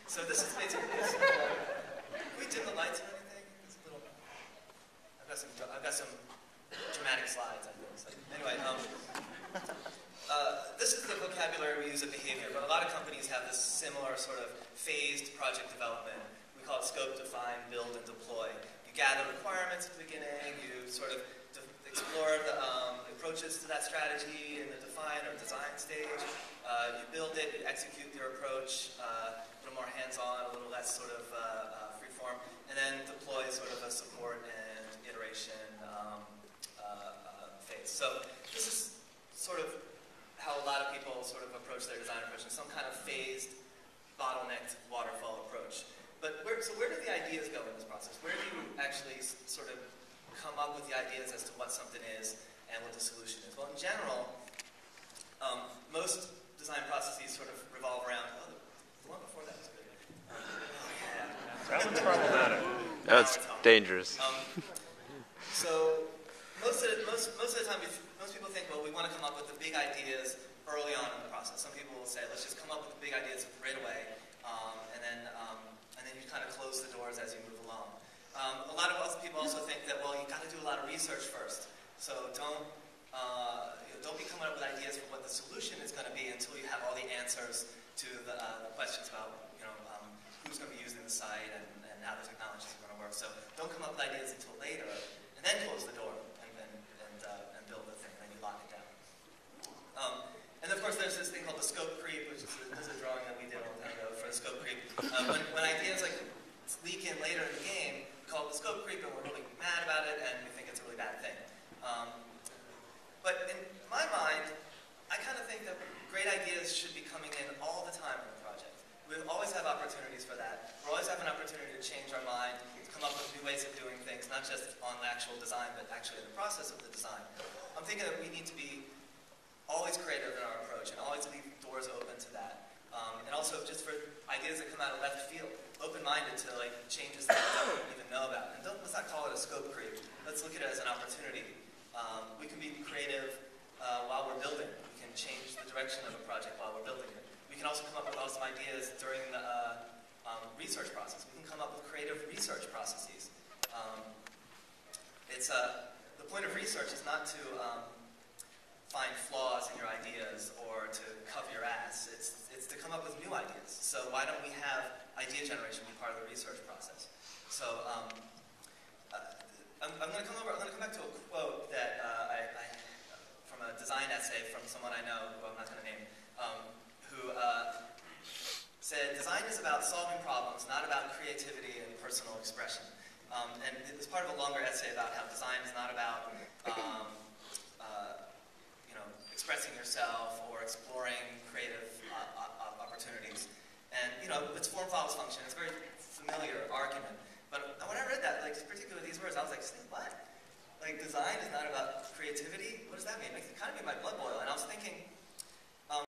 So this is basically, can we dim the lights or anything? It's a little, I've got some dramatic slides, I think. So anyway, this is the vocabulary we use at Behavior, but a lot of companies have this similar sort of phased project development. We call it scope, define, build, and deploy. You gather requirements at the beginning, you sort of explore the approaches to that strategy in the define or design stage. You build it, you execute your approach, a little more hands-on, a little less sort of free-form, and then deploy sort of a support and iteration phase. So this is sort of how a lot of people sort of approach their design approach in some kind of phased, bottlenecked waterfall approach. But so where do the ideas go in this process? Where do you actually sort of come up with the ideas as to what something is and what the solution is? Well, in general, most design processes sort of revolve around, oh, the one before that was good. That one's problematic. That's dangerous. So most of the time, most people think, well, we want to come up with the big ideas early on in the process. Some people will say, let's just come up with the big ideas right away, and then you kind of close the doors as you move along. A lot of other people also think that, well, you got to do a lot of research first. So don't be coming up with ideas for what the solution is going to be until you have all the answers to the questions about, who's going to be using the site and how the technologies are going to work. So don't come up with ideas until later, and then close the door and build the thing, and then you lock it down. And of course, there's this thing called the scope creep, which is a drawing that we did a long time ago for the scope creep. When ideas like leak in later in the game, we call it the scope creep, and we're really mad about it, and we think it's a really bad thing. But in my mind, I kind of think that great ideas should be coming in all the time in the project. We always have opportunities for that. We always have an opportunity to change our mind, to come up with new ways of doing things, not just on the actual design, but actually in the process of the design. I'm thinking that we need to be always creative in our approach and always leave doors open to that. And also just for ideas that come out of left field, open-minded to changes that we don't even know about. And let's not call it a scope creep. Let's look at it as an opportunity. We can be creative while we're building. We can change the direction of a project while we're building it. We can also come up with awesome ideas during the research process. We can come up with creative research processes. The point of research is not to find flaws in your ideas or to cover your ass. It's to come up with new ideas. So why don't we have idea generation be part of the research process? So I'm going to come back to a quote that from a design essay from someone I know, who I'm not going to name, who said, "Design is about solving problems, not about creativity and personal expression." And it was part of a longer essay about how design is not about expressing yourself or exploring creative opportunities. And it's form follows function. It's a very familiar argument. But when I read that, particularly these words, I was like, what? Design is not about creativity? What does that mean? It kind of made my blood boil. And I was thinking,